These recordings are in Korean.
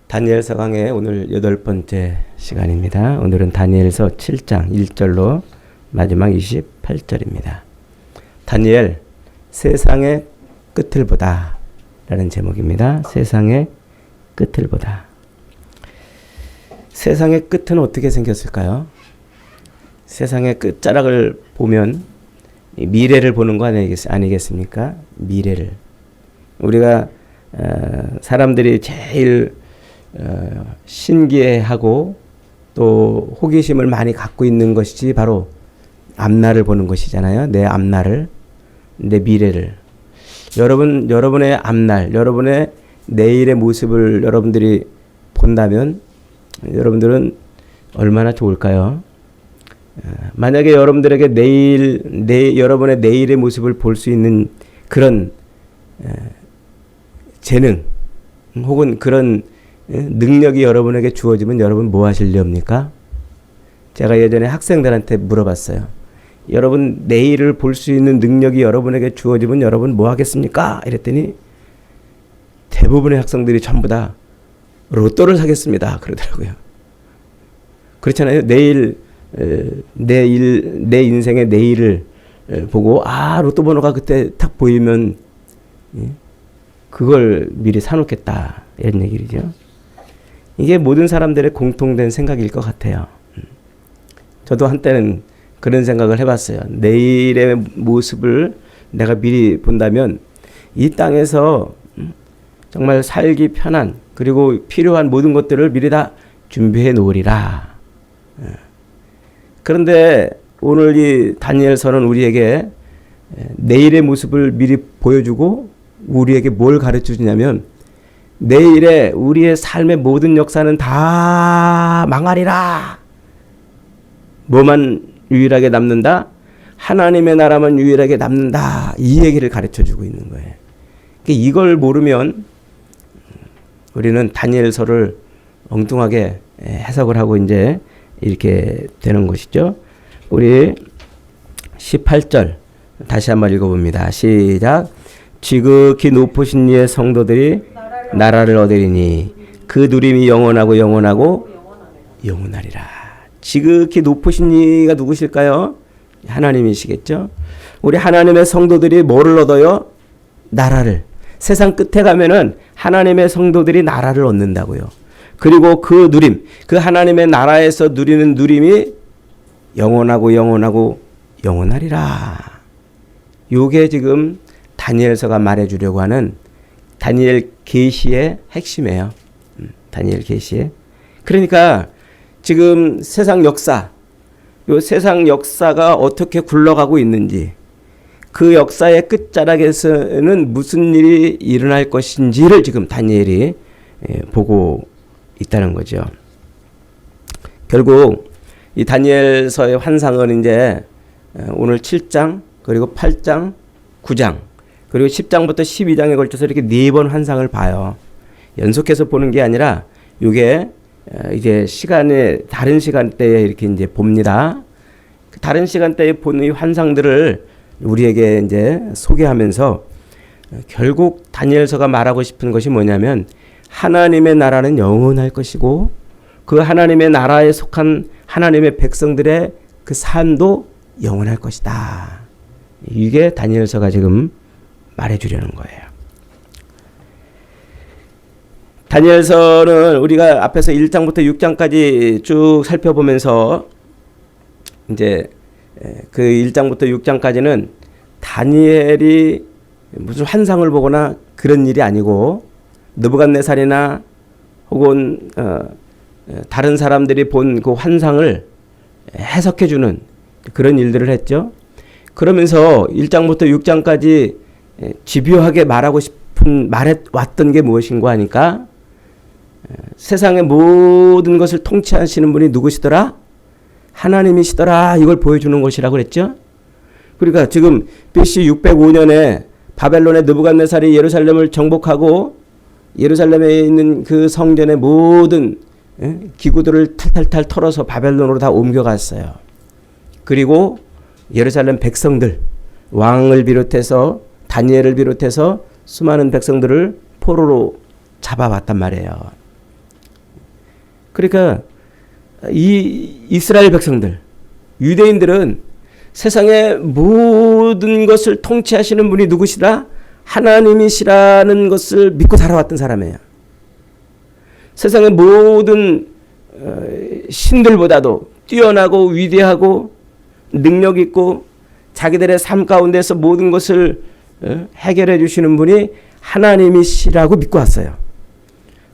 다니엘서 강의 오늘 8번째 시간입니다. 오늘은 다니엘서 7장 1절로 마지막 28절입니다. 다니엘 세상의 끝을 보다 라는 제목입니다. 세상의 끝을 보다. 세상의 끝은 어떻게 생겼을까요? 세상의 끝자락을 보면 미래를 보는 거 아니겠습니까? 미래를. 우리가 사람들이 제일 신기해하고 또 호기심을 많이 갖고 있는 것이 바로 앞날을 보는 것이잖아요. 내 앞날을, 내 미래를. 여러분의 앞날, 여러분의 내일의 모습을 여러분들이 본다면 여러분들은 얼마나 좋을까요? 만약에 여러분들에게 여러분의 내일의 모습을 볼 수 있는 그런 재능 혹은 그런 능력이 여러분에게 주어지면 여러분 뭐 하시렵니까? 제가 예전에 학생들한테 물어봤어요. 여러분 내일을 볼 수 있는 능력이 여러분에게 주어지면 여러분 뭐 하겠습니까? 이랬더니 대부분의 학생들이 전부 다 로또를 사겠습니다. 그러더라고요. 그렇잖아요. 내 인생의 내일을 보고 로또 번호가 그때 딱 보이면 그걸 미리 사놓겠다 이런 얘기죠. 이게 모든 사람들의 공통된 생각일 것 같아요. 저도 한때는 그런 생각을 해봤어요. 내일의 모습을 내가 미리 본다면 이 땅에서 정말 살기 편한 그리고 필요한 모든 것들을 미리 다 준비해 놓으리라. 그런데 오늘 이 다니엘서는 우리에게 내일의 모습을 미리 보여주고 우리에게 뭘 가르쳐 주냐면 내일에 우리의 삶의 모든 역사는 다 망하리라. 뭐만 유일하게 남는다? 하나님의 나라만 유일하게 남는다. 이 얘기를 가르쳐 주고 있는 거예요. 이걸 모르면 우리는 다니엘서를 엉뚱하게 해석을 하고 이제 이렇게 되는 것이죠. 우리 18절 다시 한번 읽어봅니다. 시작. 지극히 높으신 이의 성도들이 나라를 얻으리니 그 누림이 영원하고 영원하리라. 지극히 높으신 이가 누구실까요? 하나님이시겠죠. 우리 하나님의 성도들이 뭐를 얻어요? 나라를. 세상 끝에 가면은 하나님의 성도들이 나라를 얻는다고요. 그리고 그 누림, 그 하나님의 나라에서 누리는 누림이 영원하고 영원하리라. 요게 지금 다니엘서가 말해주려고 하는 다니엘 계시의 핵심이에요. 다니엘 계시의. 그러니까 지금 세상 역사, 요 세상 역사가 어떻게 굴러가고 있는지, 그 역사의 끝자락에서는 무슨 일이 일어날 것인지를 지금 다니엘이 보고 있다는 거죠. 결국 이 다니엘서의 환상은 이제 오늘 7장 그리고 8장 9장 그리고 10장부터 12장에 걸쳐서 이렇게 4번 환상을 봐요. 연속해서 보는 게 아니라 이게 이제 다른 시간대에 이렇게 이제 봅니다. 다른 시간대에 보는 이 환상들을 우리에게 이제 소개하면서 결국 다니엘서가 말하고 싶은 것이 뭐냐면 하나님의 나라는 영원할 것이고 그 하나님의 나라에 속한 하나님의 백성들의 그 삶도 영원할 것이다. 이게 다니엘서가 지금 말해주려는 거예요. 다니엘서는 우리가 앞에서 1장부터 6장까지 쭉 살펴보면서 이제 그 1장부터 6장까지는 다니엘이 무슨 환상을 보거나 그런 일이 아니고 느부갓네살이나 혹은 다른 사람들이 본 그 환상을 해석해주는 그런 일들을 했죠. 그러면서 1장부터 6장까지 집요하게 말해왔던 게 무엇인가 하니까 세상의 모든 것을 통치하시는 분이 누구시더라? 하나님이시더라. 이걸 보여주는 것이라고 그랬죠. 그러니까 지금 BC 605년에 바벨론의 느부갓네살이 예루살렘을 정복하고 예루살렘에 있는 그 성전의 모든 기구들을 탈탈탈 털어서 바벨론으로 다 옮겨갔어요. 그리고 예루살렘 백성들, 왕을 비롯해서 다니엘을 비롯해서 수많은 백성들을 포로로 잡아왔단 말이에요. 그러니까 이 이스라엘 백성들, 유대인들은 세상의 모든 것을 통치하시는 분이 누구시다? 하나님이시라는 것을 믿고 살아왔던 사람이에요. 세상의 모든 신들보다도 뛰어나고 위대하고 능력 있고 자기들의 삶 가운데서 모든 것을 해결해 주시는 분이 하나님이시라고 믿고 왔어요.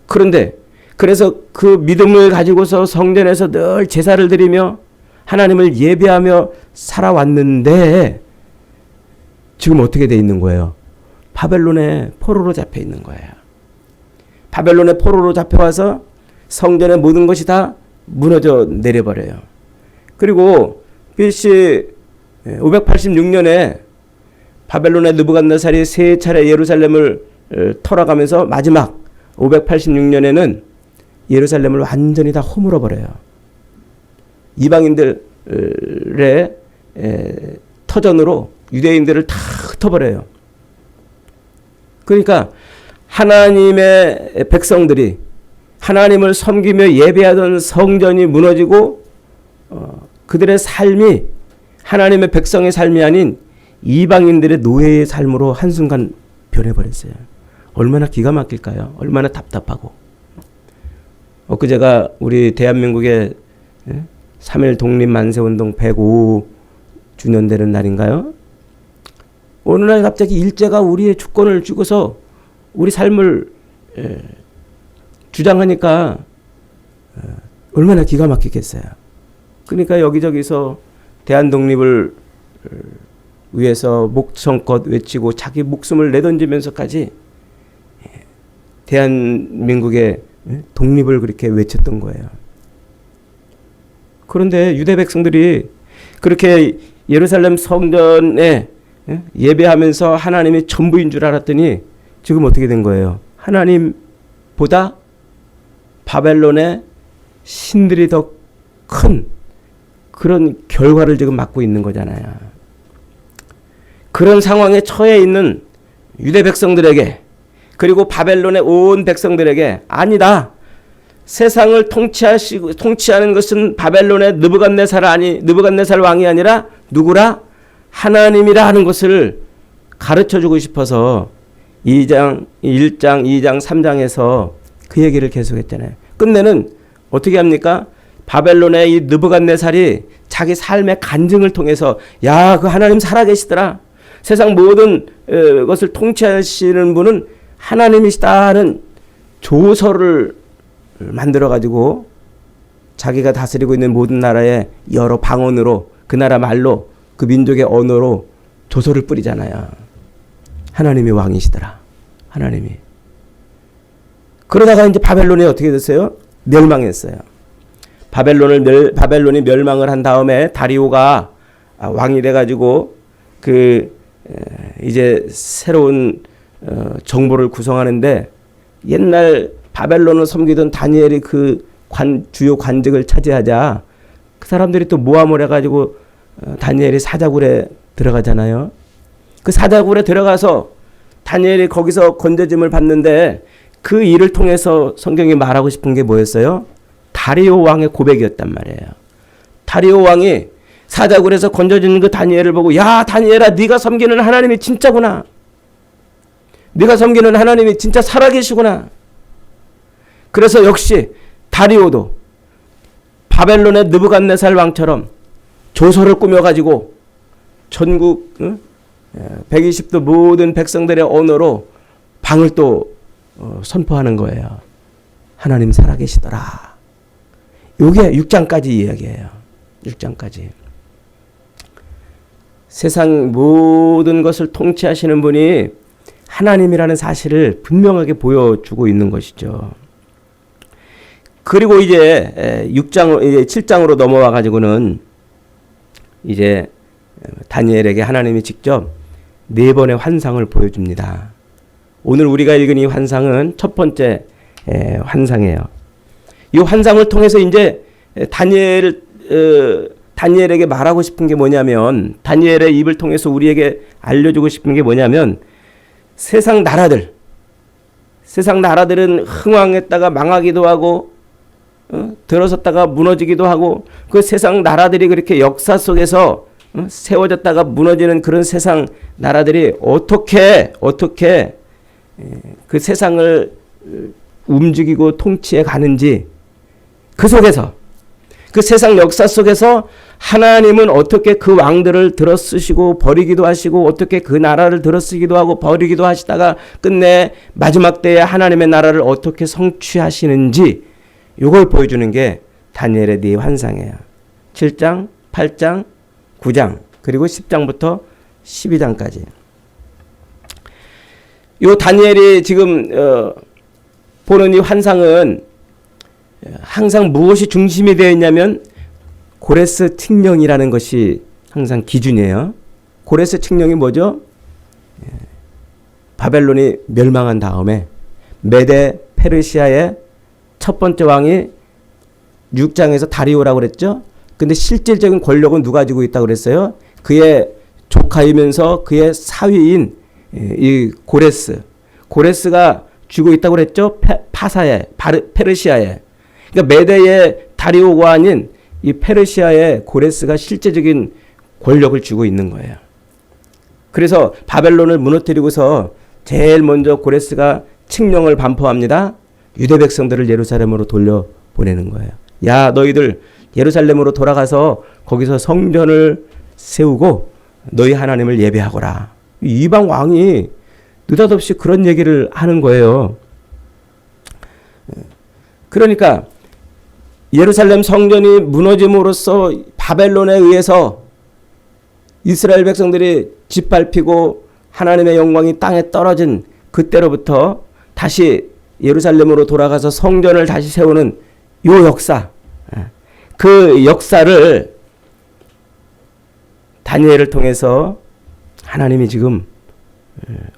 그런데 그래서 그 믿음을 가지고서 성전에서 늘 제사를 드리며 하나님을 예배하며 살아왔는데 지금 어떻게 돼 있는 거예요? 바벨론의 포로로 잡혀 있는 거예요. 바벨론의 포로로 잡혀와서 성전의 모든 것이 다 무너져 내려버려요. 그리고 BC 586년에 바벨론의 느부갓네살이 세 차례 예루살렘을 털어가면서 마지막 586년에는 예루살렘을 완전히 다 허물어 버려요. 이방인들의 터전으로 유대인들을 다 흩어버려요. 그러니까 하나님의 백성들이 하나님을 섬기며 예배하던 성전이 무너지고 그들의 삶이 하나님의 백성의 삶이 아닌 이방인들의 노예의 삶으로 한순간 변해버렸어요. 얼마나 기가 막힐까요? 얼마나 답답하고. 엊그제가 우리 대한민국의 3.1 독립만세운동 105주년 되는 날인가요? 어느 날 갑자기 일제가 우리의 주권을 주고서 우리 삶을 주장하니까 얼마나 기가 막히겠어요. 그러니까 여기저기서 대한독립을 위해서 목청껏 외치고 자기 목숨을 내던지면서까지 대한민국의 독립을 그렇게 외쳤던 거예요. 그런데 유대 백성들이 그렇게 예루살렘 성전에 예배하면서 하나님이 전부인 줄 알았더니 지금 어떻게 된 거예요? 하나님보다 바벨론의 신들이 더 큰 그런 결과를 지금 맞고 있는 거잖아요. 그런 상황에 처해 있는 유대 백성들에게 그리고 바벨론의 온 백성들에게 아니다. 세상을 통치하는 것은 바벨론의 느부갓네살 왕이 아니라 누구라? 하나님이라 하는 것을 가르쳐주고 싶어서 1장, 2장, 3장에서 그 얘기를 계속했잖아요. 끝내는 어떻게 합니까? 바벨론의 이 느부갓네살이 자기 삶의 간증을 통해서 야, 그 하나님 살아계시더라. 세상 모든 것을 통치하시는 분은 하나님이시다는 조서를 만들어가지고 자기가 다스리고 있는 모든 나라의 여러 방언으로 그 나라 말로 그 민족의 언어로 조서를 뿌리잖아요. 하나님이 왕이시더라. 하나님이. 그러다가 이제 바벨론이 어떻게 됐어요? 멸망했어요. 바벨론이 멸망을 한 다음에 다리오가 왕이 돼가지고 이제 새로운 정부를 구성하는데 옛날 바벨론을 섬기던 다니엘이 그 주요 관직을 차지하자 그 사람들이 또 모함을 해가지고 다니엘이 사자굴에 들어가잖아요. 그 사자굴에 들어가서 다니엘이 거기서 건져짐을 받는데 그 일을 통해서 성경이 말하고 싶은 게 뭐였어요? 다리오 왕의 고백이었단 말이에요. 다리오 왕이 사자굴에서 건져지는 그 다니엘을 보고 야, 다니엘아, 네가 섬기는 하나님이 진짜구나. 네가 섬기는 하나님이 진짜 살아계시구나. 그래서 역시 다리오도 바벨론의 느부갓네살 왕처럼 조서를 꾸며가지고 전국 120도 모든 백성들의 언어로 방을 또 선포하는 거예요. 하나님 살아계시더라. 이게 6장까지 이야기예요. 6장까지. 세상 모든 것을 통치하시는 분이 하나님이라는 사실을 분명하게 보여주고 있는 것이죠. 그리고 이제 7장으로 넘어와 가지고는 이제 다니엘에게 하나님이 직접 4번의 환상을 보여줍니다. 오늘 우리가 읽은 이 환상은 첫 번째 환상이에요. 이 환상을 통해서 이제 다니엘에게 말하고 싶은 게 뭐냐면, 다니엘의 입을 통해서 우리에게 알려주고 싶은 게 뭐냐면, 세상 나라들은 흥왕했다가 망하기도 하고 들어섰다가 무너지기도 하고 그 세상 나라들이 그렇게 역사 속에서 세워졌다가 무너지는 그런 세상 나라들이 어떻게 그 세상을 움직이고 통치해 가는지 그 속에서 그 세상 역사 속에서 하나님은 어떻게 그 왕들을 들어쓰시고 버리기도 하시고 어떻게 그 나라를 들어쓰기도 하고 버리기도 하시다가 끝내 마지막 때에 하나님의 나라를 어떻게 성취하시는지 이걸 보여주는 게 다니엘의 네 환상이에요. 7장, 8장, 9장 그리고 10장부터 12장까지. 요 다니엘이 지금 보는 이 환상은 항상 무엇이 중심이 되어 있냐면 고레스 칙령이라는 것이 항상 기준이에요. 고레스 칙령이 뭐죠? 바벨론이 멸망한 다음에 메데 페르시아의 첫 번째 왕이 6장에서 다리오라고 그랬죠. 근데 실질적인 권력은 누가 가지고 있다고 그랬어요? 그의 조카이면서 그의 사위인 이 고레스가 쥐고 있다고 그랬죠. 페르시아에. 그러니까 메데의 다리오가 아닌 이 페르시아의 고레스가 실제적인 권력을 쥐고 있는 거예요. 그래서 바벨론을 무너뜨리고서 제일 먼저 고레스가 칙령을 반포합니다. 유대 백성들을 예루살렘으로 돌려보내는 거예요. 야, 너희들 예루살렘으로 돌아가서 거기서 성전을 세우고 너희 하나님을 예배하거라. 이방 왕이 느닷없이 그런 얘기를 하는 거예요. 그러니까 예루살렘 성전이 무너짐으로써 바벨론에 의해서 이스라엘 백성들이 짓밟히고 하나님의 영광이 땅에 떨어진 그때로부터 다시 예루살렘으로 돌아가서 성전을 다시 세우는 요 역사, 그 역사를 다니엘을 통해서 하나님이 지금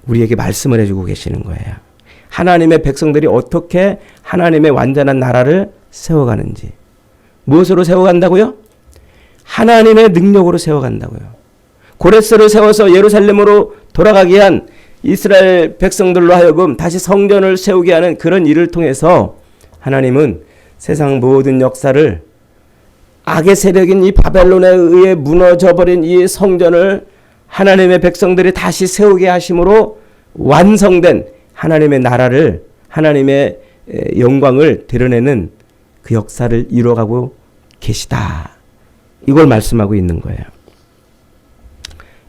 우리에게 말씀을 해주고 계시는 거예요. 하나님의 백성들이 어떻게 하나님의 완전한 나라를 세워가는지. 무엇으로 세워간다고요? 하나님의 능력으로 세워간다고요. 고레스를 세워서 예루살렘으로 돌아가게 한 이스라엘 백성들로 하여금 다시 성전을 세우게 하는 그런 일을 통해서 하나님은 세상 모든 역사를 악의 세력인 이 바벨론에 의해 무너져버린 이 성전을 하나님의 백성들이 다시 세우게 하심으로 완성된 하나님의 나라를, 하나님의 영광을 드러내는 그 역사를 이루어가고 계시다. 이걸 말씀하고 있는 거예요.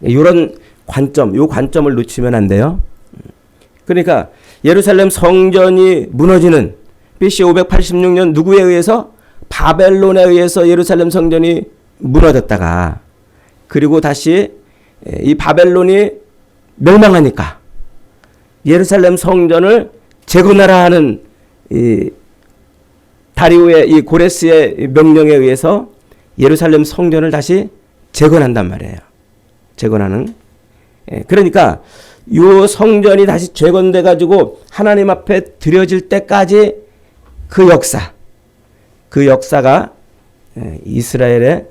이런 관점, 이 관점을 놓치면 안 돼요. 그러니까 예루살렘 성전이 무너지는 BC 586년 누구에 의해서? 바벨론에 의해서 예루살렘 성전이 무너졌다가 그리고 다시 이 바벨론이 멸망하니까 예루살렘 성전을 재건하라 하는 이 다리오의 이 고레스의 명령에 의해서 예루살렘 성전을 다시 재건한단 말이에요. 재건하는. 그러니까 이 성전이 다시 재건돼 가지고 하나님 앞에 드려질 때까지 그 역사가 이스라엘의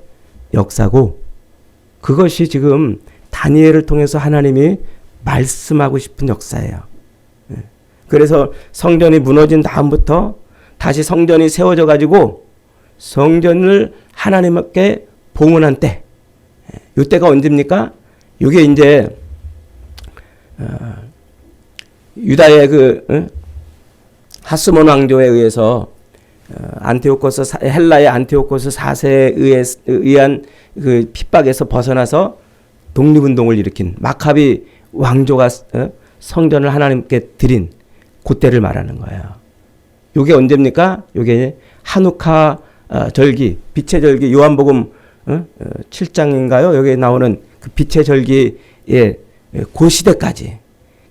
역사고 그것이 지금 다니엘을 통해서 하나님이 말씀하고 싶은 역사예요. 그래서 성전이 무너진 다음부터 다시 성전이 세워져 가지고 성전을 하나님께 봉헌한 때, 이때가 언제입니까? 이게 이제 유다의 그 하스몬 왕조에 의해서 헬라의 안티오코스 4세에 의한 그 핍박에서 벗어나서 독립운동을 일으킨 마카비 왕조가 성전을 하나님께 드린 그때를 말하는 거예요. 이게 언제입니까? 이게 하누카 절기, 빛의 절기, 요한복음 7장인가요? 여기에 나오는 그 빛의 절기의 그 시대까지.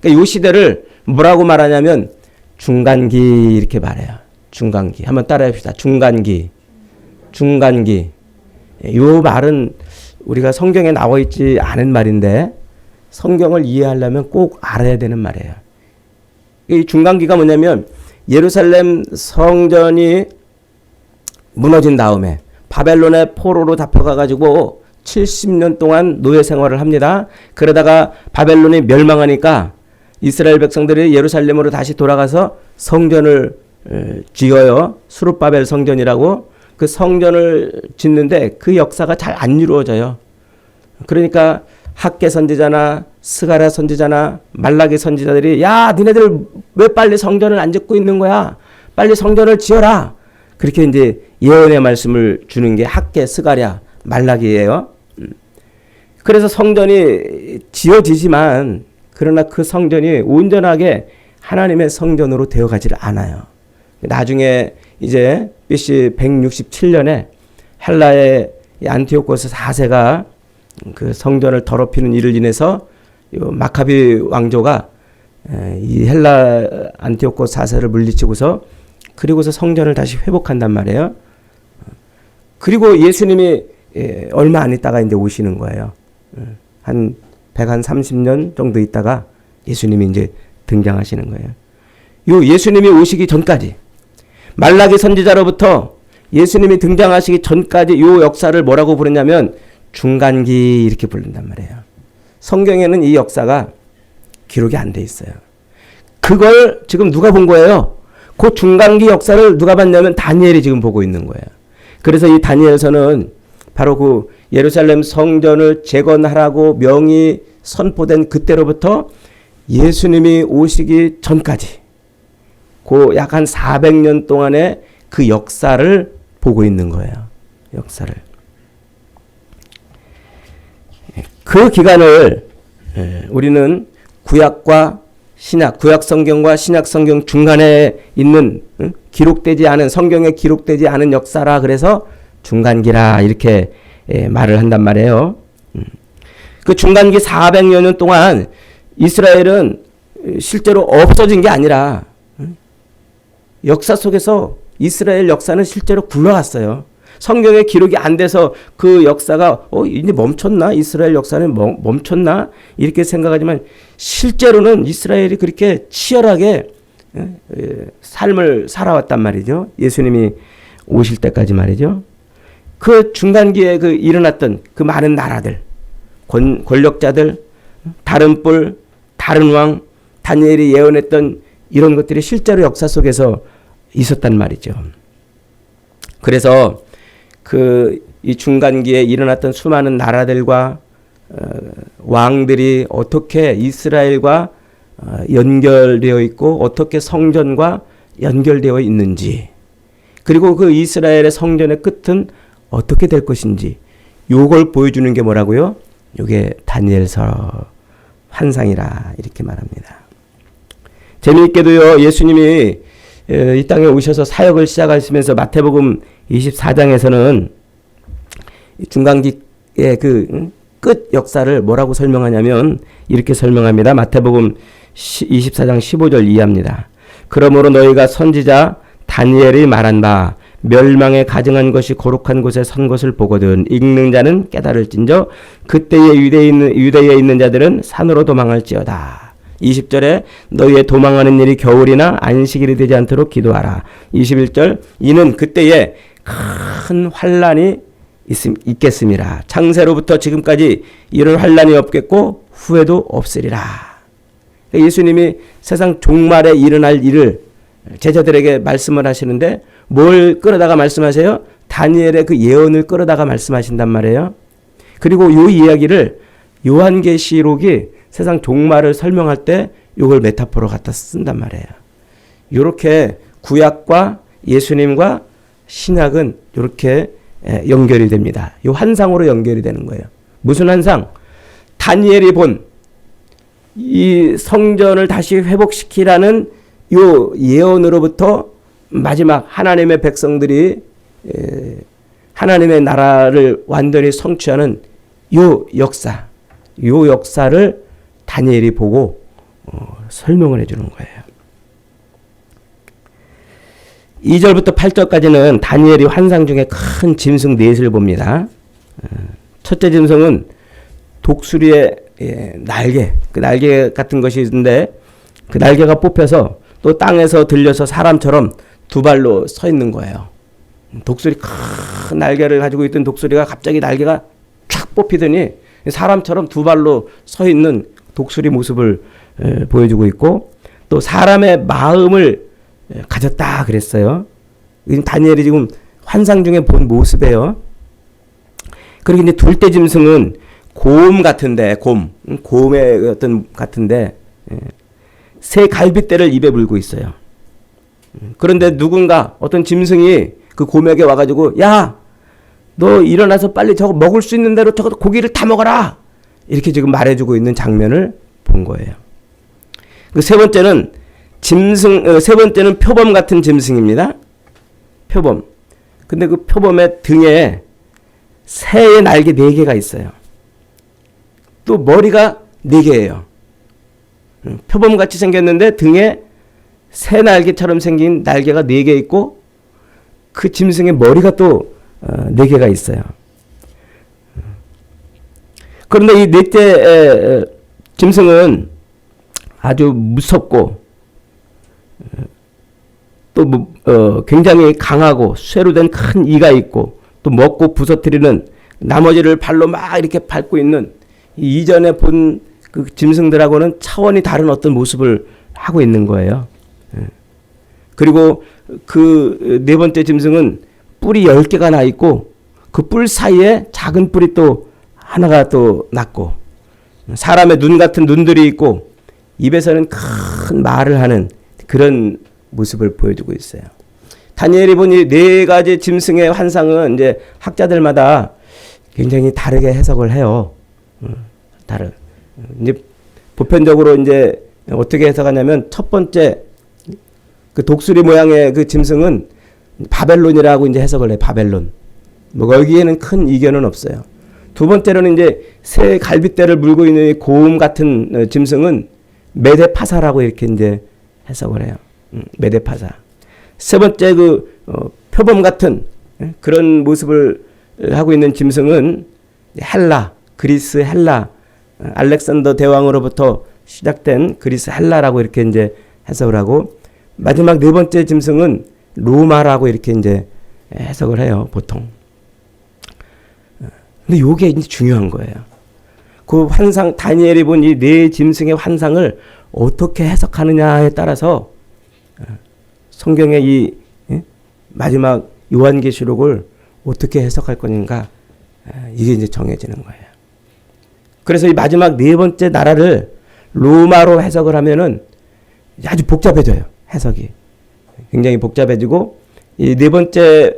그러니까 이 시대를 뭐라고 말하냐면 중간기 이렇게 말해요. 중간기. 한번 따라해 봅시다. 중간기. 이 말은 우리가 성경에 나와 있지 않은 말인데 성경을 이해하려면 꼭 알아야 되는 말이에요. 이 중간기가 뭐냐면 예루살렘 성전이 무너진 다음에 바벨론의 포로로 잡혀가가지고 70년 동안 노예 생활을 합니다. 그러다가 바벨론이 멸망하니까 이스라엘 백성들이 예루살렘으로 다시 돌아가서 성전을 지어요. 수룹바벨 성전이라고. 그 성전을 짓는데 그 역사가 잘 안 이루어져요. 그러니까 학개 선지자나 스가랴 선지자나 말라기 선지자들이 야 니네들 왜 빨리 성전을 안 짓고 있는 거야? 빨리 성전을 지어라. 그렇게 이제 예언의 말씀을 주는 게 학개, 스가랴, 말라기예요. 그래서 성전이 지어지지만 그러나 그 성전이 온전하게 하나님의 성전으로 되어가지를 않아요. 나중에 이제 BC 167년에 헬라의 안티오코스 4세가 그 성전을 더럽히는 일을 인해서 마카비 왕조가 이 헬라 안티오코스 4세를 물리치고서 그리고서 성전을 다시 회복한단 말이에요. 그리고 예수님이 얼마 안 있다가 이제 오시는 거예요. 한 130년 정도 있다가 예수님이 이제 등장하시는 거예요. 요 예수님이 오시기 전까지 말라기 선지자로부터 예수님이 등장하시기 전까지 요 역사를 뭐라고 부르냐면 중간기 이렇게 부른단 말이에요. 성경에는 이 역사가 기록이 안 돼 있어요. 그걸 지금 누가 본 거예요? 그 중간기 역사를 누가 봤냐면 다니엘이 지금 보고 있는 거예요. 그래서 이 다니엘서는 바로 그 예루살렘 성전을 재건하라고 명이 선포된 그때로부터 예수님이 오시기 전까지 그 약 한 400년 동안의 그 역사를 보고 있는 거예요. 역사를. 그 기간을 우리는 구약과 신약, 구약 성경과 신약 성경 중간에 있는 기록되지 않은 성경에 기록되지 않은 역사라 그래서 중간기라 이렇게 말을 한단 말이에요. 그 중간기 400여 년 동안 이스라엘은 실제로 없어진 게 아니라 역사 속에서 이스라엘 역사는 실제로 굴러갔어요. 성경에 기록이 안 돼서 그 역사가 이제 멈췄나? 이스라엘 역사는 멈췄나? 이렇게 생각하지만 실제로는 이스라엘이 그렇게 치열하게 삶을 살아왔단 말이죠. 예수님이 오실 때까지 말이죠. 그 중간기에 그 일어났던 그 많은 나라들, 권력자들, 다른 뿔, 다른 왕, 다니엘이 예언했던 이런 것들이 실제로 역사 속에서 있었단 말이죠. 그래서 이 중간기에 일어났던 수많은 나라들과 왕들이 어떻게 이스라엘과 연결되어 있고 어떻게 성전과 연결되어 있는지, 그리고 그 이스라엘의 성전의 끝은 어떻게 될 것인지, 요걸 보여주는 게 뭐라고요? 요게 다니엘서 환상이라 이렇게 말합니다. 재미있게도요, 예수님이 이 땅에 오셔서 사역을 시작하시면서 마태복음 24장에서는 중간기의 그 끝 역사를 뭐라고 설명하냐면 이렇게 설명합니다. 마태복음 24장 15절 이하입니다. 그러므로 너희가 선지자 다니엘이 말한 바 멸망에 가증한 것이 거룩한 곳에 선 것을 보거든 읽는 자는 깨달을진저 그때에 유대에 있는 자들은 산으로 도망할지어다. 20절에 너희의 도망하는 일이 겨울이나 안식일이 되지 않도록 기도하라. 21절 이는 그때에 큰 환란이 있겠음이라. 창세로부터 지금까지 이런 환란이 없겠고 후에도 없으리라. 예수님이 세상 종말에 일어날 일을 제자들에게 말씀을 하시는데 뭘 끌어다가 말씀하세요? 다니엘의 그 예언을 끌어다가 말씀하신단 말이에요. 그리고 이 이야기를 요한계시록이 세상 종말을 설명할 때 이걸 메타포로 갖다 쓴단 말이에요. 이렇게 구약과 예수님과 신약은 이렇게 연결이 됩니다. 이 환상으로 연결이 되는 거예요. 무슨 환상? 다니엘이 본 이 성전을 다시 회복시키라는 요 예언으로부터 마지막 하나님의 백성들이 하나님의 나라를 완전히 성취하는 요 역사를 다니엘이 보고 설명을 해주는 거예요. 2절부터 8절까지는 다니엘이 환상 중에 큰 짐승 넷을 봅니다. 첫째 짐승은 독수리의 날개, 그 날개 같은 것이 있는데 그 날개가 뽑혀서 또 땅에서 들려서 사람처럼 두 발로 서 있는 거예요. 독수리 큰 날개를 가지고 있던 독수리가 갑자기 날개가 촥 뽑히더니 사람처럼 두 발로 서 있는 독수리 모습을 보여주고 있고 또 사람의 마음을 가졌다 그랬어요. 다니엘이 지금 환상 중에 본 모습이에요. 그리고 이제 둘째 짐승은 곰 같은데, 곰의 어떤 같은데, 새 갈빗대를 입에 물고 있어요. 그런데 누군가, 어떤 짐승이 그 곰에게 와가지고, 야, 너 일어나서 빨리 저거 먹을 수 있는 대로 저거 고기를 다 먹어라! 이렇게 지금 말해주고 있는 장면을 본 거예요. 그 세 번째는 세 번째는 표범 같은 짐승입니다. 표범. 근데 그 표범의 등에 새의 날개 4개가 있어요. 또 머리가 4개예요. 표범같이 생겼는데 등에 새 날개처럼 생긴 날개가 4개 있고 그 짐승의 머리가 또 4개가 있어요. 그런데 이 넷째 짐승은 아주 무섭고 또 굉장히 강하고 쇠로 된 큰 이가 있고 또 먹고 부서뜨리는 나머지를 발로 막 이렇게 밟고 있는 이전에 본 그 짐승들하고는 차원이 다른 어떤 모습을 하고 있는 거예요. 그리고 그 네 번째 짐승은 뿔이 10개가 나 있고 그 뿔 사이에 작은 뿔이 또 하나가 또 났고 사람의 눈 같은 눈들이 있고 입에서는 큰 말을 하는 그런 모습을 보여주고 있어요. 다니엘이 본 이 4가지 짐승의 환상은 이제 학자들마다 굉장히 다르게 해석을 해요. 이제 보편적으로 이제 어떻게 해석하냐면 첫 번째 그 독수리 모양의 그 짐승은 바벨론이라고 이제 해석을 해. 바벨론. 뭐 여기에는 큰 이견은 없어요. 두 번째로는 이제 새 갈빗대를 물고 있는 이 곰 같은 짐승은 메데파사라고 이렇게 이제 해석을 해요. 메데파사. 세 번째 그 표범 같은 그런 모습을 하고 있는 짐승은 헬라, 그리스 헬라, 알렉산더 대왕으로부터 시작된 그리스 헬라라고 이렇게 이제 해석을 하고 마지막 네 번째 짐승은 로마라고 이렇게 이제 해석을 해요, 보통. 근데 요게 이제 중요한 거예요. 그 환상, 다니엘이 본 이 네 짐승의 환상을 어떻게 해석하느냐에 따라서 성경의 이 마지막 요한계시록을 어떻게 해석할 것인가, 이게 이제 정해지는 거예요. 그래서 이 마지막 네 번째 나라를 로마로 해석을 하면은 아주 복잡해져요. 해석이 굉장히 복잡해지고 이 네 번째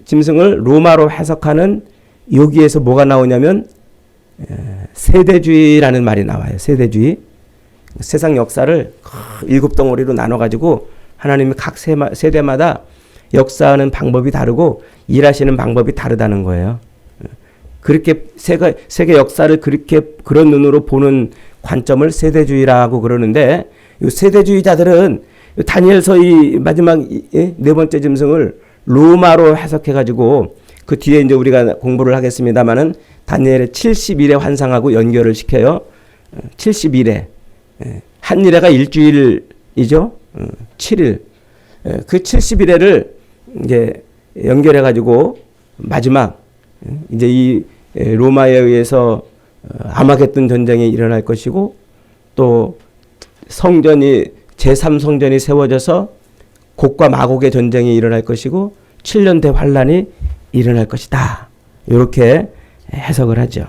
짐승을 로마로 해석하는 여기에서 뭐가 나오냐면 세대주의라는 말이 나와요. 세대주의. 세상 역사를 7덩어리로 나눠가지고 하나님이 각 세대마다 역사하는 방법이 다르고 일하시는 방법이 다르다는 거예요. 그렇게 세계 역사를 그렇게 그런 눈으로 보는 관점을 세대주의라고 그러는데 이 세대주의자들은 다니엘서 이 마지막 네 번째 짐승을 로마로 해석해가지고 그 뒤에 이제 우리가 공부를 하겠습니다만은 다니엘의 70일의 환상하고 연결을 시켜요. 70일에 한 일회가 일주일이죠. 7일. 그 70일회를 이제 연결해가지고 마지막 이제 이 로마에 의해서 아마겟돈 전쟁이 일어날 것이고 또 성전이 제3성전이 세워져서 곡과 마곡의 전쟁이 일어날 것이고 7년 대환란이 일어날 것이다. 이렇게 해석을 하죠.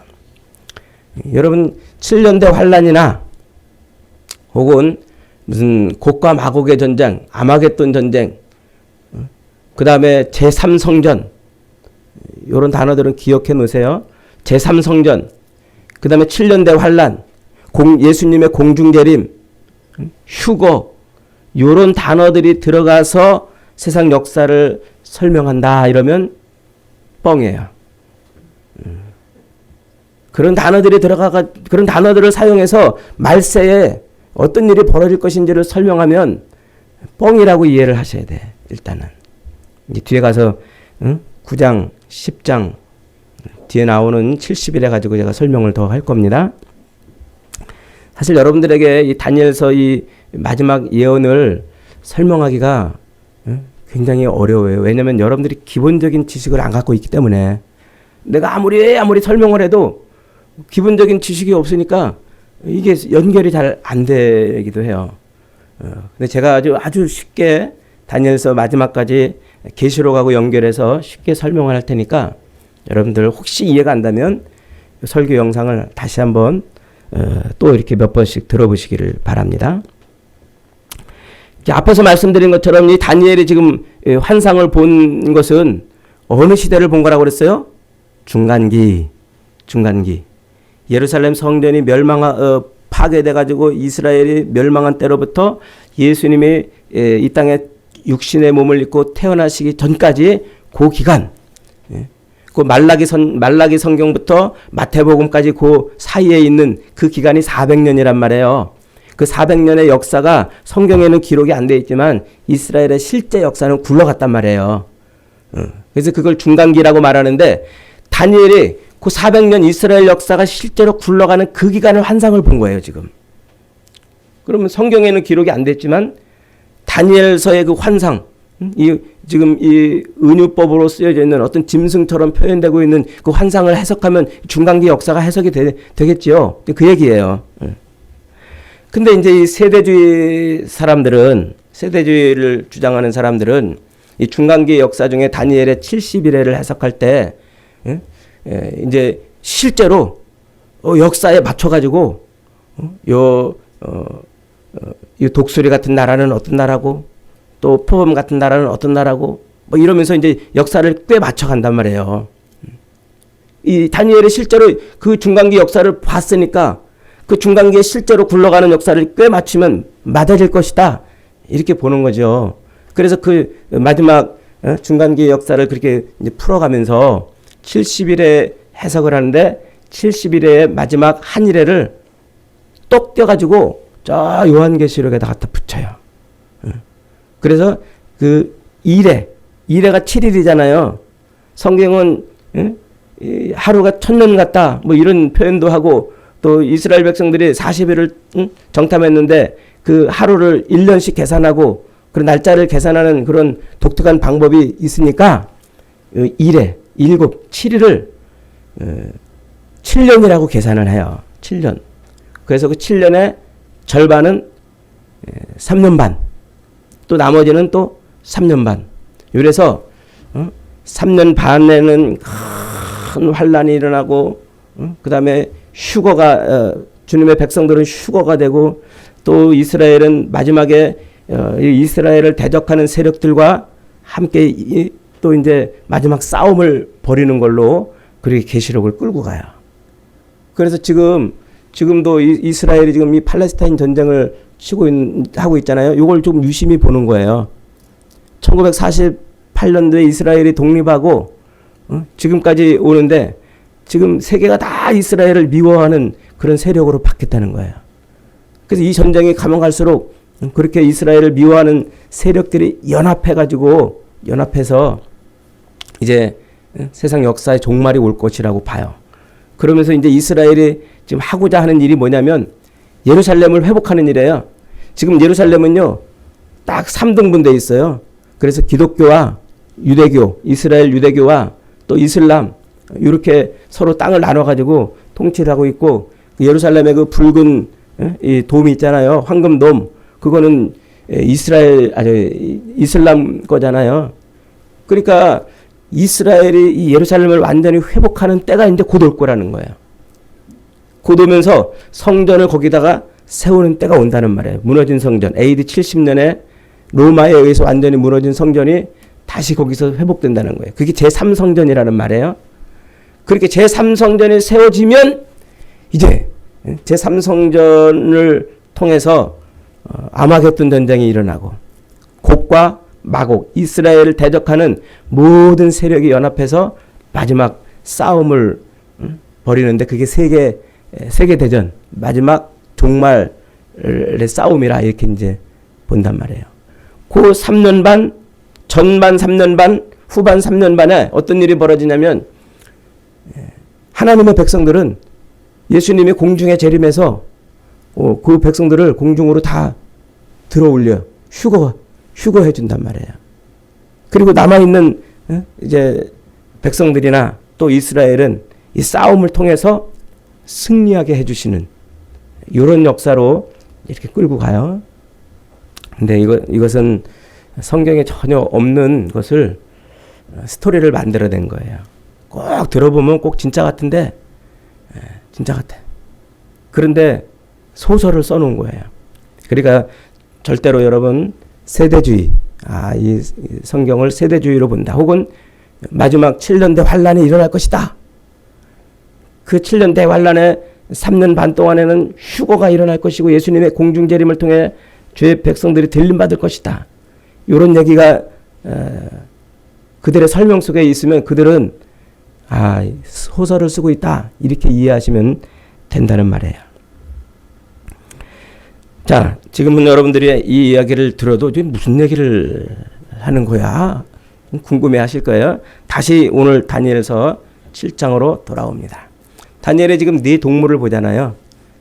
여러분 7년 대환란이나 혹은 무슨 곡과 마곡의 전쟁, 아마겟돈 전쟁, 그 다음에 제3성전 이런 단어들은 기억해 놓으세요. 제3성전, 그 다음에 7년 대환란, 예수님의 공중재림, 휴거 이런 단어들이 들어가서 세상 역사를 설명한다 이러면 뻥이에요. 그런 단어들이 그런 단어들을 사용해서 말세에 어떤 일이 벌어질 것인지를 설명하면 뻥이라고 이해를 하셔야 돼. 일단은 이제 뒤에 가서 9장, 10장 뒤에 나오는 70일에 가지고 제가 설명을 더 할 겁니다. 사실 여러분들에게 이 다니엘서 이 마지막 예언을 설명하기가 굉장히 어려워요. 왜냐하면 여러분들이 기본적인 지식을 안 갖고 있기 때문에 내가 아무리 설명을 해도 기본적인 지식이 없으니까 이게 연결이 잘 안 되기도 해요. 근데 제가 아주 쉽게 다니엘서 마지막까지 계시록하고 연결해서 쉽게 설명을 할 테니까 여러분들 혹시 이해가 안 되면 설교 영상을 다시 한번 또 이렇게 몇 번씩 들어보시기를 바랍니다. 앞에서 말씀드린 것처럼 이 다니엘이 지금 환상을 본 것은 어느 시대를 본 거라고 그랬어요? 중간기. 예루살렘 성전이 파괴돼 가지고 이스라엘이 멸망한 때로부터 예수님이 이 땅에 육신의 몸을 입고 태어나시기 전까지 그 기간, 그 말라기 성경부터 마태복음까지 그 사이에 있는 그 기간이 400년이란 말이에요. 그 400년의 역사가 성경에는 기록이 안 돼 있지만 이스라엘의 실제 역사는 굴러갔단 말이에요. 그래서 그걸 중간기라고 말하는데 다니엘이 그 400년 이스라엘 역사가 실제로 굴러가는 그 기간을 환상을 본 거예요, 지금. 그러면 성경에는 기록이 안 됐지만 다니엘서의 그 환상, 지금 이 은유법으로 쓰여져 있는 어떤 짐승처럼 표현되고 있는 그 환상을 해석하면 중간기 역사가 해석이 되겠지요. 그 얘기예요. 근데 이제 이 세대주의를 주장하는 사람들은 이 중간기 역사 중에 다니엘의 70일에를 해석할 때 이제 실제로 역사에 맞춰가지고 이 독수리 같은 나라는 어떤 나라고 또 표범 같은 나라는 어떤 나라고 뭐 이러면서 이제 역사를 꽤 맞춰간단 말이에요. 이 다니엘이 실제로 그 중간기 역사를 봤으니까 그 중간기에 실제로 굴러가는 역사를 꽤 맞추면 맞아질 것이다. 이렇게 보는 거죠. 그래서 그 마지막 중간기 역사를 그렇게 이제 풀어가면서 70일에 해석을 하는데 70일의 마지막 한 일회를 똑 떼가지고 저 요한계시록에다 갖다 붙여요. 그래서 그 일회가 7일이잖아요. 성경은 하루가 1000년 같다. 뭐 이런 표현도 하고 또 이스라엘 백성들이 40일을 정탐했는데 그 하루를 1년씩 계산하고 그런 날짜를 계산하는 그런 독특한 방법이 있으니까 7일을 7년이라고 계산을 해요. 7년. 그래서 그 7년의 절반은 3년 반. 또 나머지는 또 3년 반. 그래서 3년 반에는 큰 환란이 일어나고 그 다음에 휴거가 주님의 백성들은 휴거가 되고 또 이스라엘은 마지막에 이스라엘을 대적하는 세력들과 함께 또 이제 마지막 싸움을 벌이는 걸로 그렇게 계시록을 끌고 가요. 그래서 지금도 이스라엘이 지금 이 팔레스타인 전쟁을 하고 있잖아요. 이걸 좀 유심히 보는 거예요. 1948년도에 이스라엘이 독립하고 지금까지 오는데 지금 세계가 다 이스라엘을 미워하는 그런 세력으로 바뀌었다는 거예요. 그래서 이 전쟁이 가면 갈수록 그렇게 이스라엘을 미워하는 세력들이 연합해서 이제 세상 역사의 종말이 올 것이라고 봐요. 그러면서 이제 이스라엘이 지금 하고자 하는 일이 뭐냐면 예루살렘을 회복하는 일이에요. 지금 예루살렘은요, 딱 3등분돼 있어요. 그래서 기독교와 유대교, 이스라엘 유대교와 또 이슬람, 이렇게 서로 땅을 나눠가지고 통치를 하고 있고, 예루살렘의 그 붉은 이 돔이 있잖아요. 황금돔. 그거는 이슬람 거잖아요. 그러니까 이스라엘이 이 예루살렘을 완전히 회복하는 때가 이제 곧 올 거라는 거예요. 곧 오면서 성전을 거기다가 세우는 때가 온다는 말이에요. 무너진 성전. AD 70년에 로마에 의해서 완전히 무너진 성전이 다시 거기서 회복된다는 거예요. 그게 제3성전이라는 말이에요. 그렇게 제3성전이 세워지면 이제 제3성전을 통해서 아마겟돈 전쟁이 일어나고 곡과 마곡, 이스라엘을 대적하는 모든 세력이 연합해서 마지막 싸움을 벌이는데 그게 세계대전, 마지막 종말의 싸움이라 이렇게 이제 본단 말이에요. 그 3년 반, 전반 3년 반, 후반 3년 반에 어떤 일이 벌어지냐면 하나님의 백성들은 예수님이 공중에 재림해서 그 백성들을 공중으로 다 들어올려 휴거해 준단 말이에요. 그리고 남아있는 이제 백성들이나 또 이스라엘은 이 싸움을 통해서 승리하게 해주시는 이런 역사로 이렇게 끌고 가요. 근데 이것은 성경에 전혀 없는 것을 스토리를 만들어낸 거예요. 꼭 들어보면 꼭 진짜 같은데, 진짜 같아. 그런데 소설을 써놓은 거예요. 그러니까 절대로 여러분 세대주의, 이 성경을 세대주의로 본다. 혹은 마지막 7년대 환란이 일어날 것이다. 그 7년대 환란에 3년 반 동안에는 휴거가 일어날 것이고 예수님의 공중재림을 통해 죄의 백성들이 들림받을 것이다. 이런 얘기가 그들의 설명 속에 있으면 그들은 소설을 쓰고 있다. 이렇게 이해하시면 된다는 말이에요. 자, 지금은 여러분들이 이 이야기를 들어도 무슨 얘기를 하는 거야? 궁금해 하실 거예요. 다시 오늘 다니엘서 7장으로 돌아옵니다. 다니엘에 지금 네 동물을 보잖아요.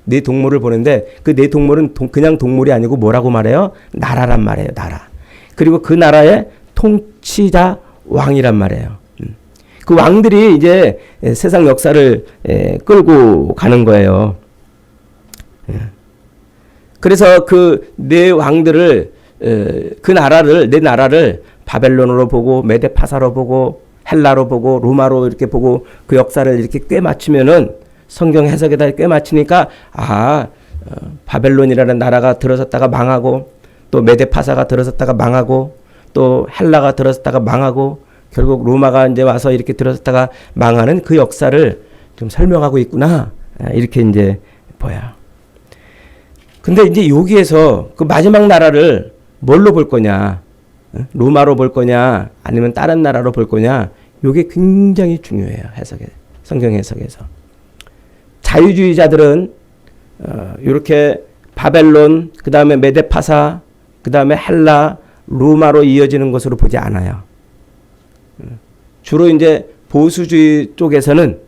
네 동물을 보는데 그 네 동물은 그냥 동물이 아니고 뭐라고 말해요? 나라란 말이에요. 나라. 그리고 그 나라의 통치자 왕이란 말이에요. 그 왕들이 이제 세상 역사를 끌고 가는 거예요. 그래서 그 네 왕들을 네 나라를 바벨론으로 보고 메데파사로 보고 헬라로 보고 로마로 이렇게 보고 그 역사를 이렇게 꽤 맞추면은 성경 해석에다 꽤 맞추니까 바벨론이라는 나라가 들어섰다가 망하고 또 메데파사가 들어섰다가 망하고 또 헬라가 들어섰다가 망하고 결국 로마가 이제 와서 이렇게 들어섰다가 망하는 그 역사를 좀 설명하고 있구나. 이렇게 이제 보여. 근데 이제 여기에서 그 마지막 나라를 뭘로 볼 거냐? 로마로 볼 거냐? 아니면 다른 나라로 볼 거냐? 이게 굉장히 중요해요. 성경 해석에서. 자유주의자들은 이렇게 바벨론, 그 다음에 메데파사, 그 다음에 헬라, 로마로 이어지는 것으로 보지 않아요. 주로 이제 보수주의 쪽에서는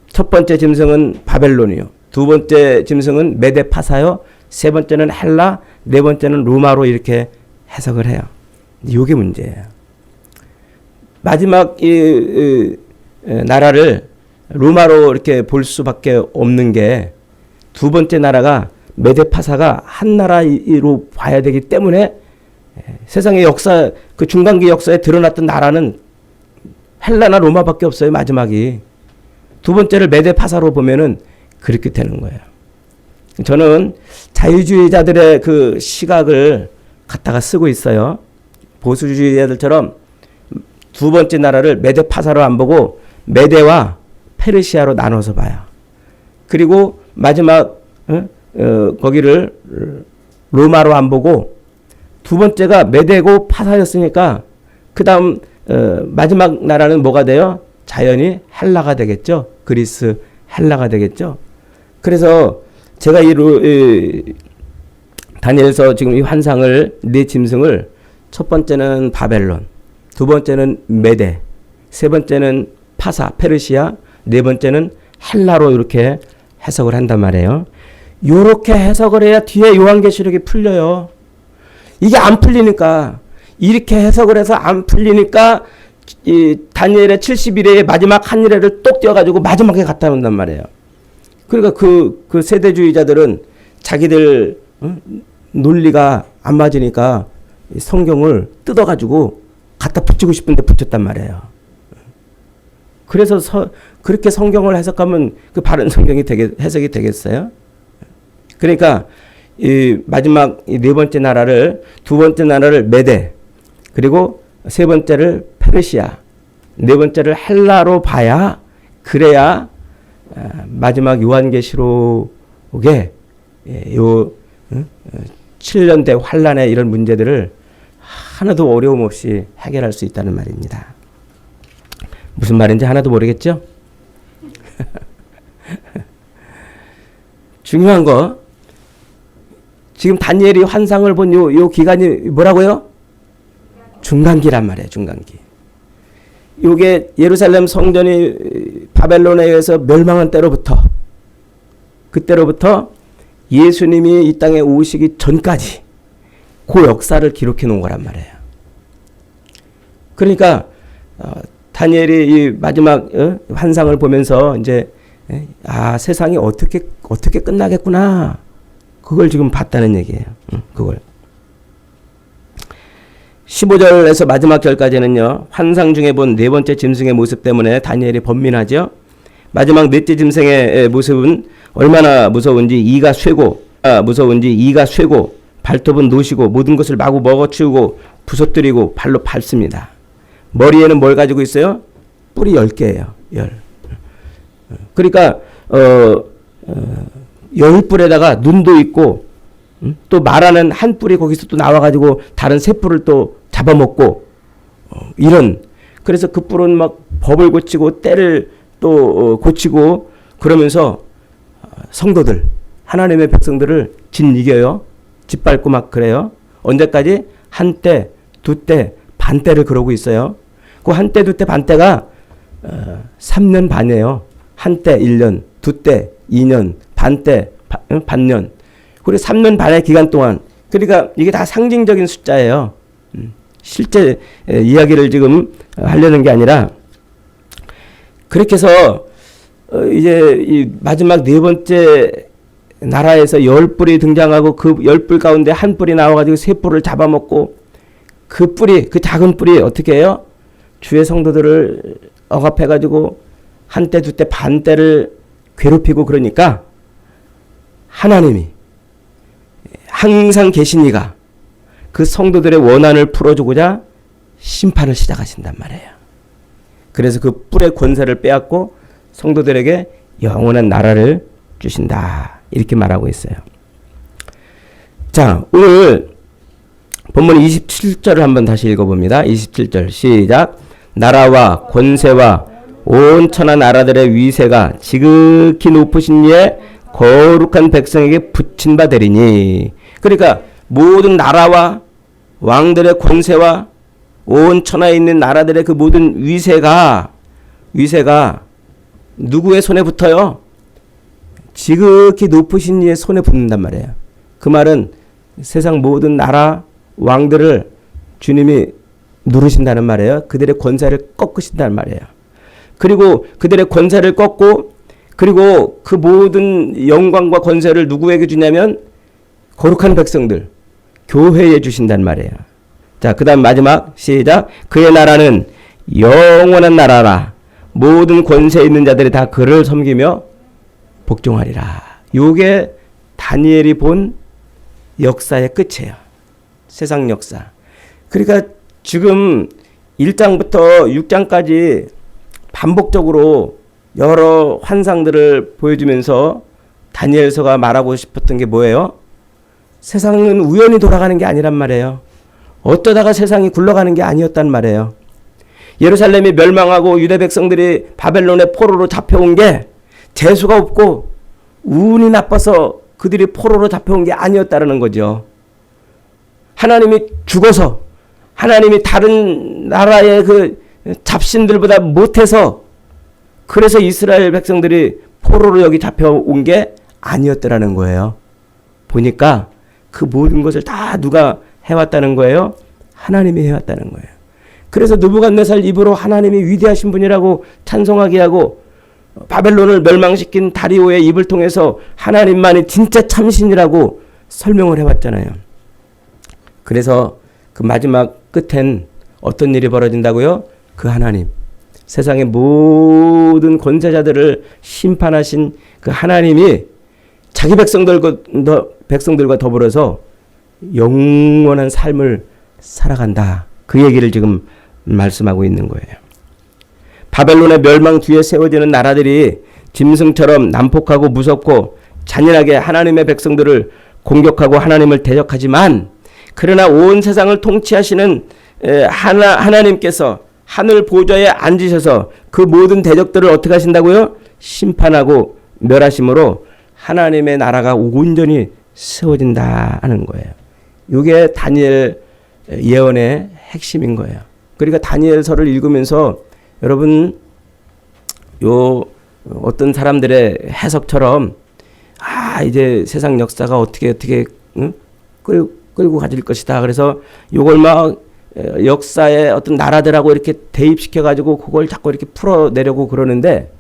첫 번째 짐승은 바벨론이요. 두 번째 짐승은 메데파사요. 세 번째는 헬라, 네 번째는 로마로 이렇게 해석을 해요. 이게 문제예요. 마지막 이 나라를 로마로 이렇게 볼 수밖에 없는 게 두 번째 나라가 메데파사가 한 나라로 봐야 되기 때문에 세상의 역사, 그 중간기 역사에 드러났던 나라는 헬라나 로마밖에 없어요. 마지막이. 두 번째를 메데파사로 보면은 그렇게 되는 거예요. 저는 자유주의자들의 그 시각을 갖다가 쓰고 있어요. 보수주의자들처럼 두 번째 나라를 메데파사로 안 보고 메데와 페르시아로 나눠서 봐요. 그리고 마지막 거기를 로마로 안 보고 두 번째가 메데고 파사였으니까 그 다음 마지막 나라는 뭐가 돼요? 자연히 헬라가 되겠죠. 그리스 헬라가 되겠죠. 그래서 제가 다니엘서 지금 이 환상을 네 짐승을 첫 번째는 바벨론, 두 번째는 메데, 세 번째는 파사, 페르시아, 네 번째는 헬라로 이렇게 해석을 한단 말이에요. 이렇게 해석을 해야 뒤에 요한계시록이 풀려요. 이게 안 풀리니까, 이렇게 해석을 해서 안 풀리니까 이 다니엘의 70일의 마지막 한 일회를 똑 떼어가지고 마지막에 갖다 놓는단 말이에요. 그러니까 그 세대주의자들은 자기들 논리가 안 맞으니까 성경을 뜯어가지고 갖다 붙이고 싶은데 붙였단 말이에요. 그래서 그렇게 성경을 해석하면 그 바른 성경이 해석이 되겠어요? 그러니까 이 마지막 이 네 번째 나라를, 두 번째 나라를 메데, 그리고 세 번째를 페르시아, 네 번째를 헬라로 봐야, 그래야 마지막 요한계시록에 요 7년대 환란의 이런 문제들을 하나도 어려움 없이 해결할 수 있다는 말입니다. 무슨 말인지 하나도 모르겠죠? 중요한 거, 지금 다니엘이 환상을 본 요 기간이 뭐라고요? 중간기란 말이에요. 중간기. 요게 예루살렘 성전이 바벨론에 의해서 멸망한 때로부터, 그때로부터 예수님이 이 땅에 오시기 전까지 그 역사를 기록해 놓은 거란 말이에요. 그러니까 다니엘이 이 마지막 환상을 보면서 이제 세상이 어떻게 끝나겠구나, 그걸 지금 봤다는 얘기예요. 그걸. 15절에서 마지막 절까지는요. 환상 중에 본 네 번째 짐승의 모습 때문에 다니엘이 번민하죠. 마지막 넷째 짐승의 모습은 얼마나 무서운지 이가 쇠고 발톱은 노시고 모든 것을 마구 먹어치우고 부서뜨리고 발로 밟습니다. 머리에는 뭘 가지고 있어요? 뿔이 10개예요. 그러니까 10뿔에다가 눈도 있고 또 말하는 한 뿔이 거기서 또 나와가지고 다른 세 뿔을 또 잡아먹고 이런. 그래서 그 뿔은 막 법을 고치고 때를 또 고치고 그러면서 성도들 하나님의 백성들을 이겨요. 짓밟고 막 그래요. 언제까지? 한때, 두때, 반때를 그러고 있어요. 그 한때, 두때, 반때가 3년 반이에요. 한때 1년, 두때 2년, 반때 반년. 그리고 3년 반의 기간 동안. 그러니까 이게 다 상징적인 숫자예요. 실제 이야기를 지금 하려는 게 아니라 그렇게 해서 이제 이 마지막 네 번째 나라에서 10뿔이 등장하고 그 10뿔 가운데 한 뿔이 나와가지고 세 뿔을 잡아먹고 그 작은 뿔이 어떻게 해요? 주의 성도들을 억압해가지고 한때 두때 반때를 괴롭히고 그러니까 하나님이 항상 계시니가 그 성도들의 원한을 풀어주고자 심판을 시작하신단 말이에요. 그래서 그 뿔의 권세를 빼앗고 성도들에게 영원한 나라를 주신다. 이렇게 말하고 있어요. 자, 오늘 본문 27절을 한번 다시 읽어봅니다. 27절 시작. 나라와 권세와 온 천하 나라들의 위세가 지극히 높으신 이의 거룩한 백성에게 붙인 바 되리니. 그러니까 모든 나라와 왕들의 권세와 온 천하에 있는 나라들의 그 모든 위세가 누구의 손에 붙어요? 지극히 높으신 이의 손에 붙는단 말이에요. 그 말은 세상 모든 나라 왕들을 주님이 누르신다는 말이에요. 그들의 권세를 꺾으신다는 말이에요. 그리고 그들의 권세를 꺾고 그리고 그 모든 영광과 권세를 누구에게 주냐면 거룩한 백성들, 교회에 주신단 말이에요. 자, 그 다음 마지막 시작. 그의 나라는 영원한 나라라. 모든 권세 있는 자들이 다 그를 섬기며 복종하리라. 요게 다니엘이 본 역사의 끝이에요. 세상 역사. 그러니까 지금 1장부터 6장까지 반복적으로 여러 환상들을 보여주면서 다니엘서가 말하고 싶었던 게 뭐예요? 세상은 우연히 돌아가는 게 아니란 말이에요. 어쩌다가 세상이 굴러가는 게 아니었단 말이에요. 예루살렘이 멸망하고 유대 백성들이 바벨론의 포로로 잡혀온 게 재수가 없고 운이 나빠서 그들이 포로로 잡혀온 게 아니었다는 거죠. 하나님이 죽어서 하나님이 다른 나라의 그 잡신들보다 못해서 그래서 이스라엘 백성들이 포로로 여기 잡혀온 게 아니었더라는 거예요. 보니까 그 모든 것을 다 누가 해왔다는 거예요? 하나님이 해왔다는 거예요. 그래서 느부갓네살 입으로 하나님이 위대하신 분이라고 찬송하게 하고 바벨론을 멸망시킨 다리오의 입을 통해서 하나님만이 진짜 참신이라고 설명을 해왔잖아요. 그래서 그 마지막 끝엔 어떤 일이 벌어진다고요? 그 하나님, 세상의 모든 권세자들을 심판하신 그 하나님이 자기 백성들과 더불어서 영원한 삶을 살아간다. 그 얘기를 지금 말씀하고 있는 거예요. 바벨론의 멸망 뒤에 세워지는 나라들이 짐승처럼 난폭하고 무섭고 잔인하게 하나님의 백성들을 공격하고 하나님을 대적하지만 그러나 온 세상을 통치하시는 하나님께서 하늘 보좌에 앉으셔서 그 모든 대적들을 어떻게 하신다고요? 심판하고 멸하심으로 하나님의 나라가 온전히 세워진다 하는 거예요. 이게 다니엘 예언의 핵심인 거예요. 그러니까 다니엘서를 읽으면서 여러분 요 어떤 사람들의 해석처럼 이제 세상 역사가 어떻게 끌고 가질 것이다. 그래서 요걸 막 역사의 어떤 나라들하고 이렇게 대입시켜 가지고 그걸 자꾸 이렇게 풀어내려고 그러는데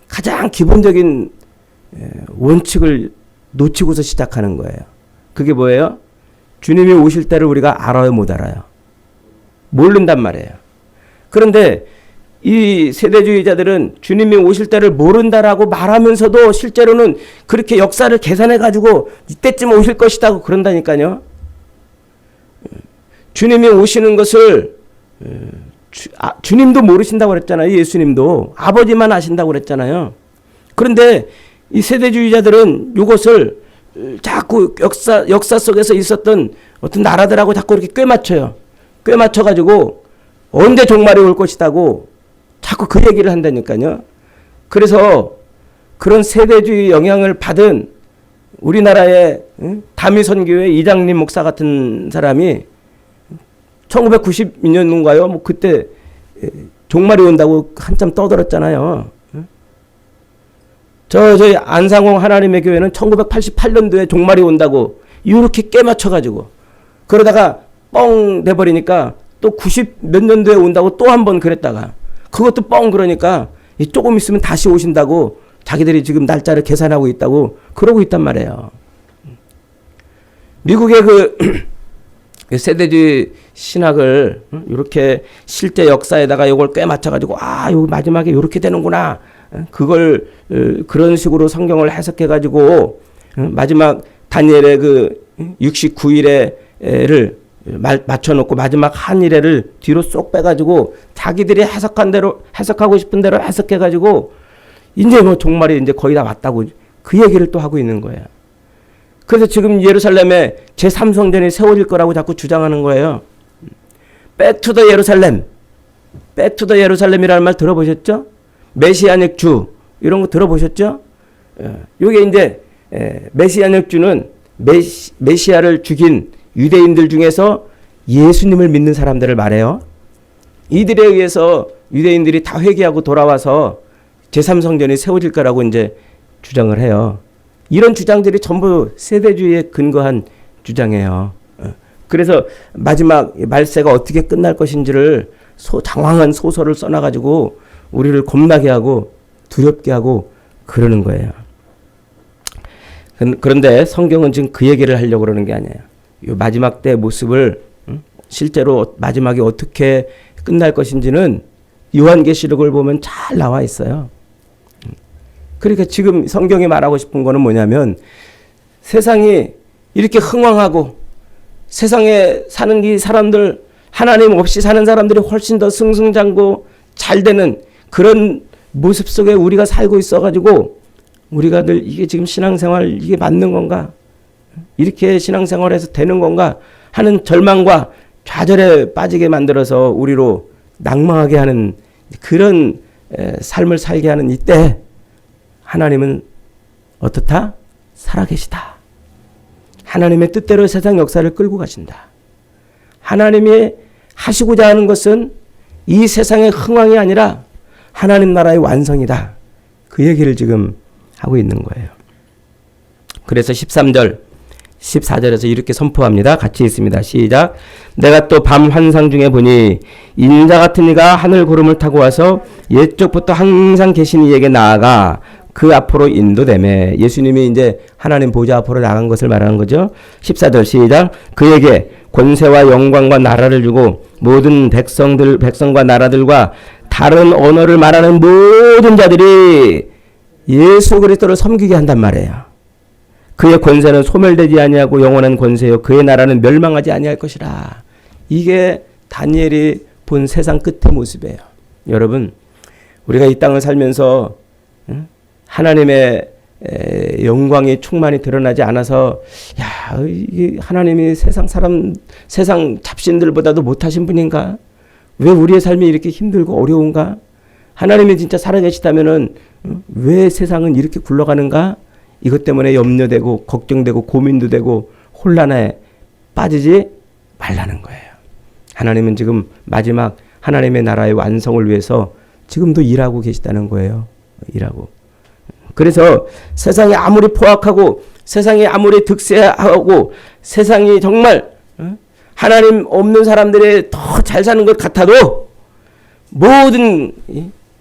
가장 기본적인 원칙을 놓치고서 시작하는 거예요. 그게 뭐예요? 주님이 오실 때를 우리가 알아요, 못 알아요? 모른단 말이에요. 그런데 이 세대주의자들은 주님이 오실 때를 모른다라고 말하면서도 실제로는 그렇게 역사를 계산해 가지고 이때쯤 오실 것이라고 그런다니까요. 주님이 오시는 것을 주님도 모르신다고 그랬잖아요. 예수님도 아버지만 아신다고 그랬잖아요. 그런데 이 세대주의자들은 이것을 자꾸 역사 속에서 있었던 어떤 나라들하고 자꾸 이렇게 꿰맞춰요. 꿰맞춰가지고 언제 종말이 올 것이라고 자꾸 그 얘기를 한다니까요. 그래서 그런 세대주의 영향을 받은 우리나라의 다미선교회 이장림 목사 같은 사람이 1992년인가요? 뭐 그때 종말이 온다고 한참 떠들었잖아요. 저희 안상홍 하나님의 교회는 1988년도에 종말이 온다고 이렇게 깨맞춰가지고 그러다가 뻥 돼버리니까 또 90 몇 년도에 온다고 또 한 번 그랬다가 그것도 뻥 그러니까 조금 있으면 다시 오신다고 자기들이 지금 날짜를 계산하고 있다고 그러고 있단 말이에요. 미국의 그 세대주의 신학을 이렇게 실제 역사에다가 이걸 꿰맞춰가지고 요 마지막에 이렇게 되는구나. 그걸 그런 식으로 성경을 해석해가지고 마지막 다니엘의 그 69일에를 맞춰놓고 마지막 한 일회를 뒤로 쏙 빼가지고 자기들이 해석한 대로 해석하고 싶은 대로 해석해가지고 이제 뭐 종말이 이제 거의 다 왔다고 그 얘기를 또 하고 있는 거예요. 그래서 지금 예루살렘에 제3성전이 세워질 거라고 자꾸 주장하는 거예요. Back to the 예루살렘. Back to the 예루살렘이라는 말 들어보셨죠? 메시아닉 주 이런 거 들어보셨죠? 이게 이제 메시아닉 주는 메시아를 죽인 유대인들 중에서 예수님을 믿는 사람들을 말해요. 이들에 의해서 유대인들이 다 회개하고 돌아와서 제3성전이 세워질 거라고 이제 주장을 해요. 이런 주장들이 전부 세대주의에 근거한 주장이에요. 그래서 마지막 말세가 어떻게 끝날 것인지를 장황한 소설을 써놔가지고 우리를 겁나게 하고 두렵게 하고 그러는 거예요. 그런데 성경은 지금 그 얘기를 하려고 그러는 게 아니에요. 이 마지막 때 모습을 실제로 마지막에 어떻게 끝날 것인지는 요한계시록을 보면 잘 나와 있어요. 그러니까 지금 성경이 말하고 싶은 거는 뭐냐면 세상이 이렇게 흥왕하고 세상에 사는 이 사람들 하나님 없이 사는 사람들이 훨씬 더 승승장구 잘 되는 그런 모습 속에 우리가 살고 있어가지고 우리가 늘 이게 지금 신앙생활 이게 맞는 건가? 이렇게 신앙생활해서 되는 건가? 하는 절망과 좌절에 빠지게 만들어서 우리로 낭망하게 하는 그런 삶을 살게 하는 이때 하나님은 어떻다? 살아계시다. 하나님의 뜻대로 세상 역사를 끌고 가신다. 하나님이 하시고자 하는 것은 이 세상의 흥왕이 아니라 하나님 나라의 완성이다. 그 얘기를 지금 하고 있는 거예요. 그래서 13절, 14절에서 이렇게 선포합니다. 같이 있습니다. 시작. 내가 또 밤 환상 중에 보니 인자 같은 이가 하늘 구름을 타고 와서 옛적부터 항상 계신 이에게 나아가 그 앞으로 인도되매. 예수님이 이제 하나님 보좌 앞으로 나간 것을 말하는 거죠. 14절 시작. 그에게 권세와 영광과 나라를 주고 모든 백성과 나라들과 다른 언어를 말하는 모든 자들이 예수 그리스도를 섬기게 한단 말이에요. 그의 권세는 소멸되지 아니하고 영원한 권세요. 그의 나라는 멸망하지 아니할 것이라. 이게 다니엘이 본 세상 끝의 모습이에요. 여러분, 우리가 이 땅을 살면서 하나님의 영광이 충만히 드러나지 않아서 야, 이게 하나님이 세상 잡신들보다도 못하신 분인가? 왜 우리의 삶이 이렇게 힘들고 어려운가? 하나님이 진짜 살아계시다면은 왜 세상은 이렇게 굴러가는가? 이것 때문에 염려되고 걱정되고 고민도 되고 혼란에 빠지지 말라는 거예요. 하나님은 지금 마지막 하나님의 나라의 완성을 위해서 지금도 일하고 계시다는 거예요. 일하고. 그래서 세상이 아무리 포악하고 세상이 아무리 득세하고 세상이 정말 하나님 없는 사람들이 더 잘 사는 것 같아도 모든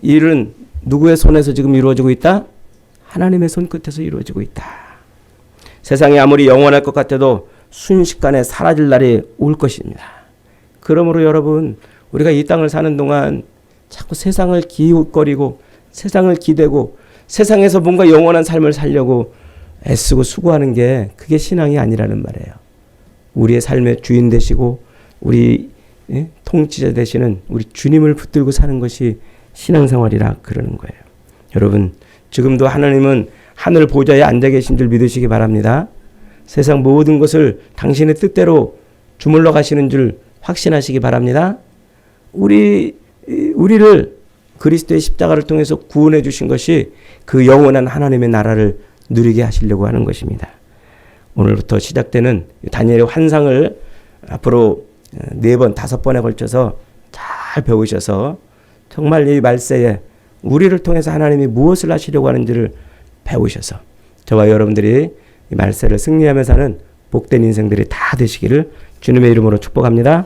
일은 누구의 손에서 지금 이루어지고 있다? 하나님의 손끝에서 이루어지고 있다. 세상이 아무리 영원할 것 같아도 순식간에 사라질 날이 올 것입니다. 그러므로 여러분, 우리가 이 땅을 사는 동안 자꾸 세상을 기웃거리고 세상을 기대고 세상에서 뭔가 영원한 삶을 살려고 애쓰고 수고하는 게 그게 신앙이 아니라는 말이에요. 우리의 삶의 주인 되시고 우리 통치자 되시는 우리 주님을 붙들고 사는 것이 신앙생활이라 그러는 거예요. 여러분, 지금도 하나님은 하늘 보좌에 앉아 계신 줄 믿으시기 바랍니다. 세상 모든 것을 당신의 뜻대로 주물러 가시는 줄 확신하시기 바랍니다. 우리를 그리스도의 십자가를 통해서 구원해 주신 것이 그 영원한 하나님의 나라를 누리게 하시려고 하는 것입니다. 오늘부터 시작되는 다니엘의 환상을 앞으로 4번, 5번에 걸쳐서 잘 배우셔서 정말 이 말세에 우리를 통해서 하나님이 무엇을 하시려고 하는지를 배우셔서 저와 여러분들이 이 말세를 승리하며 사는 복된 인생들이 다 되시기를 주님의 이름으로 축복합니다.